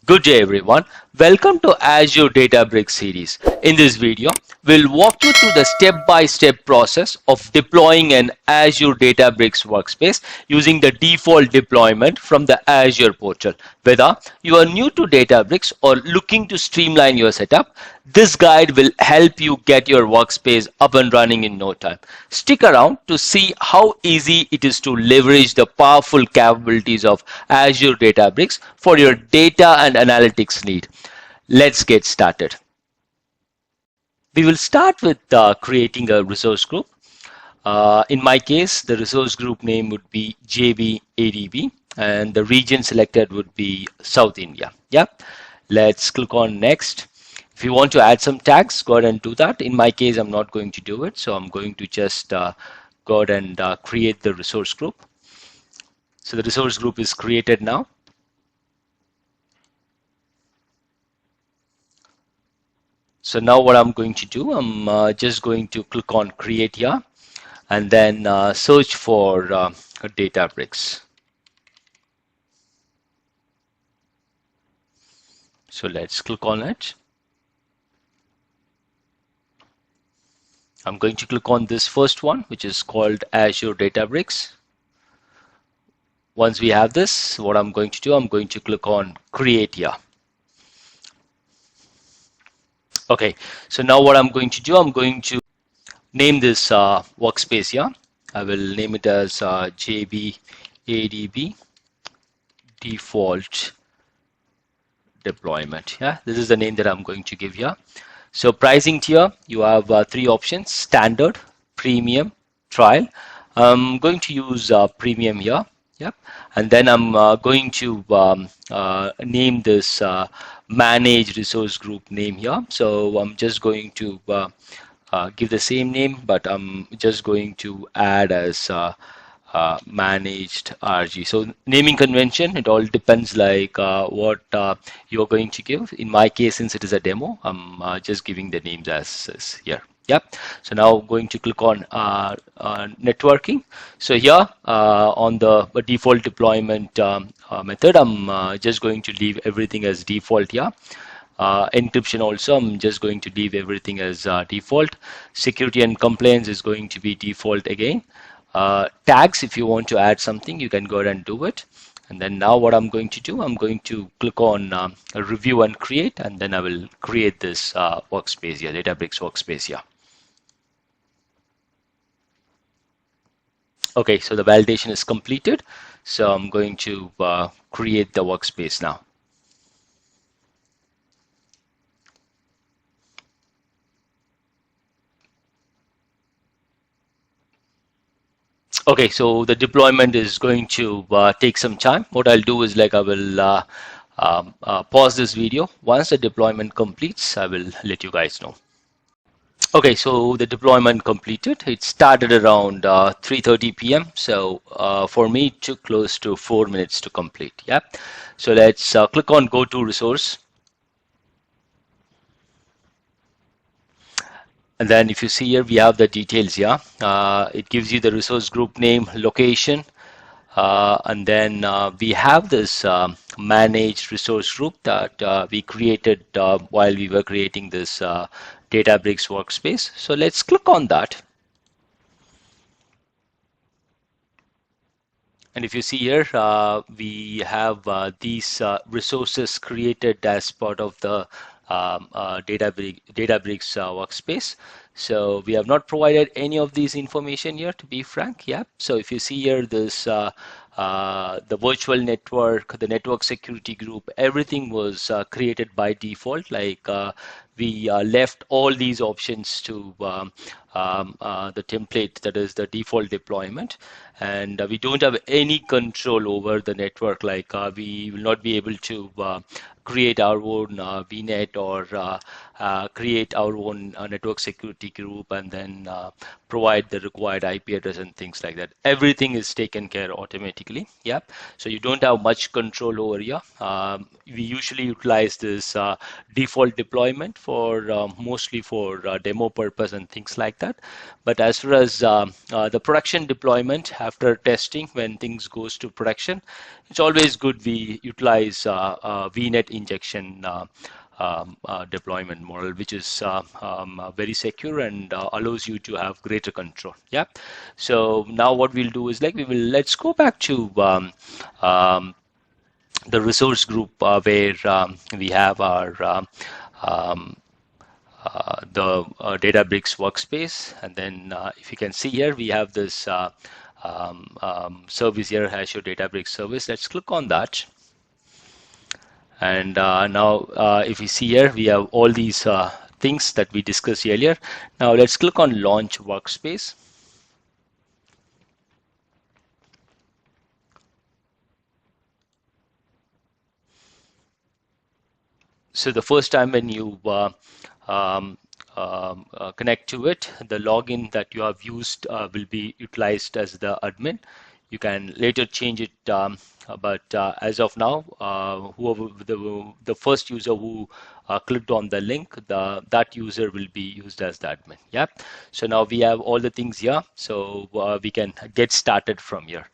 Good day everyone. Welcome to Azure Databricks Series. In this video, we'll walk you through the step-by-step process of deploying an Azure Databricks Workspace using the default deployment from the Azure portal. Whether you are new to Databricks or looking to streamline your setup, this guide will help you get your workspace up and running in no time. Stick around to see how easy it is to leverage the powerful capabilities of Azure Databricks for your data and analytics need. Let's get started. We will start with creating a resource group. In my case, the resource group name would be JBADB and the region selected would be South India. Yeah, let's click on next. If you want to add some tags, go ahead and do that. In my case, I'm not going to do it, so I'm going to just go ahead and create the resource group. So the resource group is created now. So now what I'm going to do, I'm just going to click on create here and then search for Databricks. So let's click on it. I'm going to click on this first one, which is called Azure Databricks. Once we have this, what I'm going to do, I'm going to click on create here. Okay, so now what I'm going to do, I'm going to name this workspace here. I will name it as JBADB default deployment. Yeah, this is the name that I'm going to give here. So pricing tier, you have three options: standard, premium, trial. I'm going to use premium here. Yep. And then I'm going to name this manage resource group name here. So I'm just going to give the same name, but I'm just going to add as managed RG. So naming convention, it all depends like what you're going to give. In my case, since it is a demo, I'm just giving the names as is here. Yep. So now going to click on networking. So here on the default deployment method, I'm just going to leave everything as default here. Encryption also, I'm just going to leave everything as default. Security and compliance is going to be default again. Tags, if you want to add something, you can go ahead and do it. And then now what I'm going to do, I'm going to click on review and create, and then I will create this workspace here, Databricks Workspace here. Okay, so the validation is completed. So I'm going to create the workspace now. Okay, so the deployment is going to take some time. What I'll do is like I will pause this video. Once the deployment completes, I will let you guys know. Okay, so the deployment completed. It started around 3:30 p.m. So for me, it took close to 4 minutes to complete. Yeah. So let's click on Go to Resource. And then if you see here, we have the details here. It gives you the resource group name, location, and then we have this managed resource group that we created while we were creating this Databricks workspace. So let's click on that. And if you see here, we have these resources created as part of the Databricks workspace. So we have not provided any of these information here, to be frank. Yeah. So if you see here, this the virtual network, the network security group, everything was created by default. Like we left all these options to the template, that is the default deployment, and we don't have any control over the network. Like we will not be able to create our own VNet or create our own network security group and then provide the required IP address and things like that. Everything is taken care automatically automatically. Yep. So you don't have much control over here. We usually utilize this default deployment for mostly for demo purpose and things like that. But as far as the production deployment after testing, when things goes to production, it's always good we utilize VNet injection deployment model, which is very secure and allows you to have greater control. Yeah. So now what we'll do is like let's go back to the resource group where we have our the Databricks Workspace, and then if you can see here, we have this service here, Azure Databricks Service. Let's click on that. And now if you see here, we have all these things that we discussed earlier. Now let's click on Launch Workspace. So the first time when you connect to it, the login that you have used will be utilized as the admin. You can later change it, but as of now, whoever the first user who clicked on the link, that user will be used as the admin. Yeah. So now we have all the things here, so we can get started from here.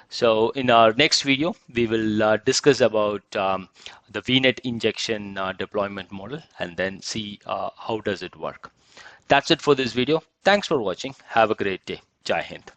So in our next video, we will discuss about the VNet injection deployment model and then see how does it work. That's it for this video. Thanks for watching. Have a great day. Jai Hind.